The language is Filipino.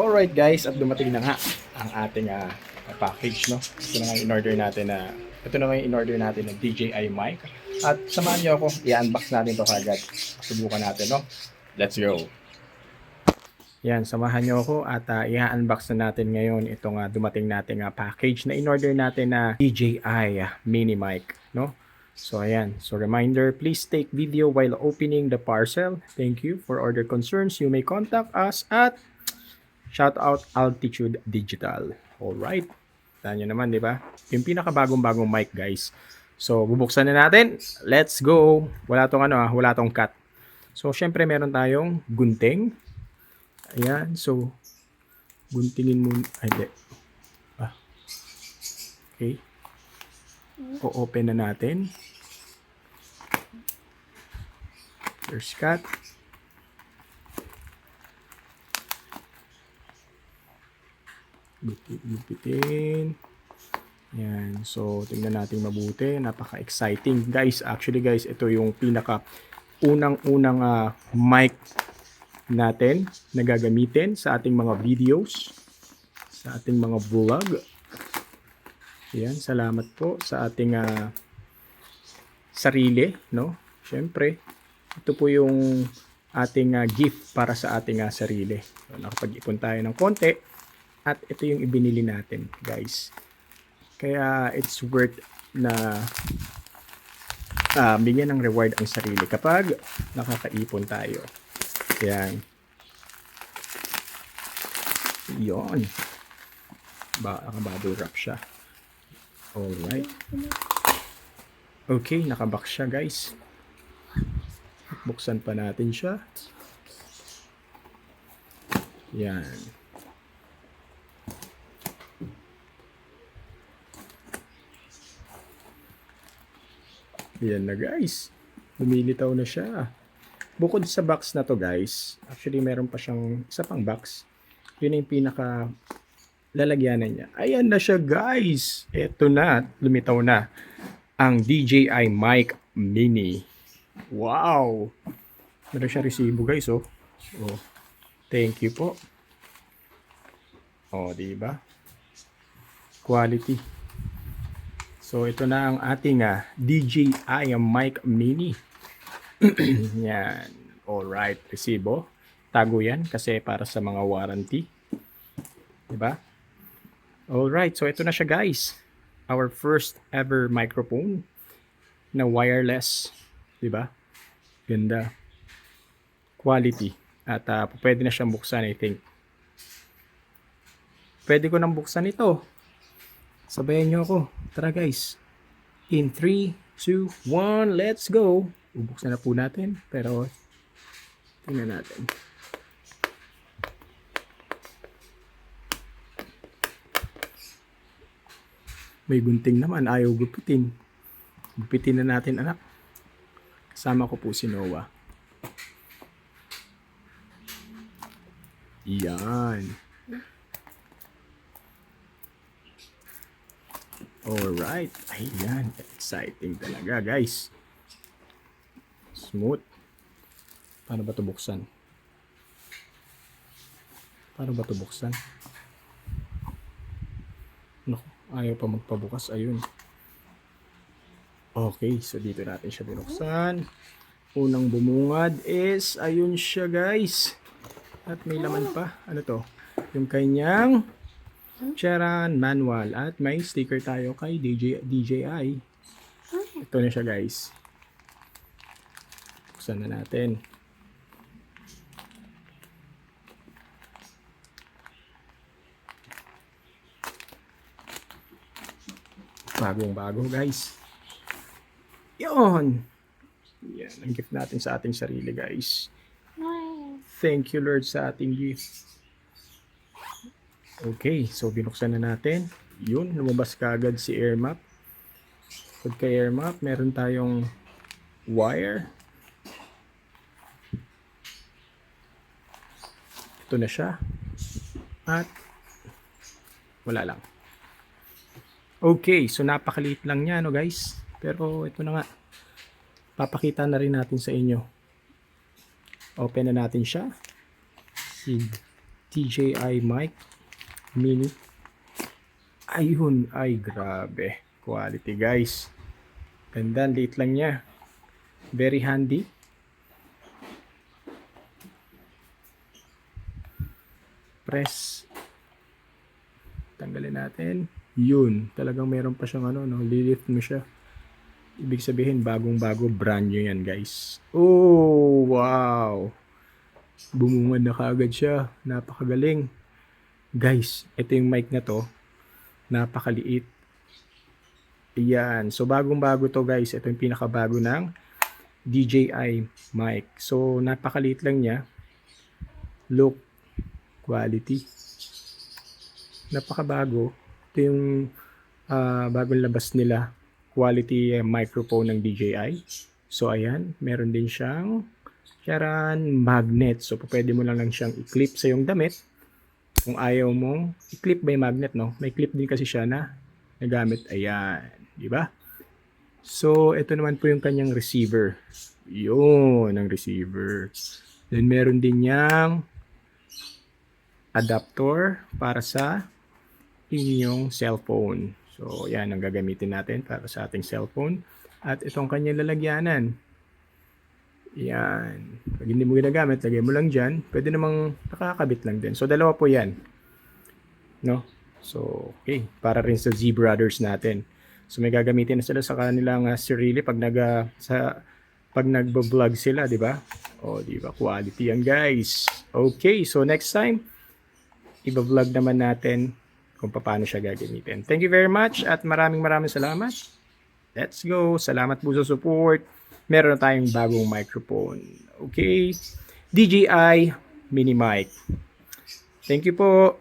Alright guys, at dumating na nga ang ating package, no? Ito na nga yung in-order natin na DJI mic. At samahan niyo ako, i-unbox natin to kagad. Subukan natin, no? Let's go. Yan, samahan niyo ako at i-unbox na natin ngayon itong dumating nating package na in-order natin na DJI mini mic, no? So ayan, so reminder, please take video while opening the parcel. Thank you. For order concerns, you may contact us at shout out Altitude Digital. Alright. Tandaan nyo naman, di ba? Yung pinakabagong-bagong mic, guys. So, bubuksan na natin. Let's go. Wala tong wala tong cut. So, syempre meron tayong gunting. Ayan. So, guntingin mo. Ay, hindi. Okay. O-open na natin. First cut. Gupitin. Yan. So, tingnan natin mabuti. Napaka-exciting. Guys, actually guys, ito yung pinaka unang-unang mic natin na gagamitin sa ating mga videos, sa ating mga vlog. Yan. Salamat po sa ating sarili, no? Siyempre, ito po yung ating gift para sa ating sarili. So, nakapag-ipon tayo ng konti. At ito yung ibinili natin, guys. Kaya it's worth na bigyan ng reward ang sarili kapag nakakaipon tayo. Yan. Yon. Naka-bubble wrap siya. Alright. Okay, nakabox siya, guys. Buksan pa natin siya. Yan. Yan na guys. Lumilitaw na siya. Bukod sa box na to guys, actually meron pa siyang isa pang box. Yun yung pinaka lalagyanan niya. Ayan na siya guys. Ito na. Lumitaw na. Ang DJI Mic Mini. Wow. Meron siya resibo guys oh. So, thank you po. Oh, diba? Quality. So, ito na ang ating DJI Mic Mini. Yan. Alright. Resibo. Tago yan kasi para sa mga warranty. Diba? Alright. So, ito na siya guys. Our first ever microphone na wireless. Diba? Ganda. Quality. At pwede na siyang buksan, I think. Pwede ko nang buksan ito. Sabayan nyo ako. Tara guys. In 3, 2, 1, let's go. Bubuksan na po natin. Pero, tingnan natin. May gunting naman. Ayaw gupitin. Gupitin na natin anak. Kasama ko po si Noah. Yan. Alright. Ayan. Exciting talaga guys. Smooth. Paano ba ito buksan? Naku, ayaw pa magpabukas. Ayun. Okay. So dito natin siya binuksan. Unang bumungad is ayun siya guys. At may laman pa. Ano to? Yung kanyang Charan manual at may sticker tayo kay DJI. Ito na siya guys. Buksan na natin. Bagong-bago guys. Yun. Yan. Ang gift natin sa ating sarili guys. Thank you Lord sa ating gift. Okay, so binuksan na natin. Yun, lumabas kaagad si AirMap. Pagka AirMap, meron tayong wire. Ito na siya. At wala lang. Okay, so napakaliit lang niya, no guys. Pero ito na nga. Papakita na rin natin sa inyo. Open na natin siya. Seed. DJI mic mini. Ayun, ay grabe. Quality guys. Ganda, liit lang niya. Very handy. Press. Tanggalin natin. Yun, talagang meron pa siyang ano, no? Lilift mo siya. Ibig sabihin, bagong-bago, brand new yan, guys. Oh, wow! Bumungad na kaagad siya. Napakagaling. Guys, ito yung mic na to. Napakaliit. Ayan. So, bagong-bago to, guys. Ito yung pinakabago ng DJI mic. So, napakaliit lang niya. Look. Quality. Napakabago. Ito yung bagong labas nila. Quality microphone ng DJI. So, ayan. Meron din siyang magnet. So, pwede mo lang siyang i-clip sa yung damit. Kung ayaw mong i-clip by magnet, no? May clip din kasi siya na nagamit. Ayan. Diba? So, ito naman po yung kanyang receiver. Yun, ang receiver. Then, meron din niyang adapter para sa inyong cellphone. So, yan ang gagamitin natin para sa ating cellphone. At itong kanyang lalagyanan. Yan. Pag hindi mo ginagamit, lagay mo lang dyan. Pwede namang nakakabit lang din. So, dalawa po yan. No? So, okay. Para rin sa Z Brothers natin. So, may gagamitin na sila sa kanilang sarili pag nagbo-vlog sila, di ba? O, di ba? Quality yan, guys. Okay. So, next time, i-vlog naman natin kung paano siya gagamitin. Thank you very much at maraming salamat. Let's go. Salamat po sa support. Meron na tayong bagong microphone. Okay. DJI Mini Mic. Thank you po.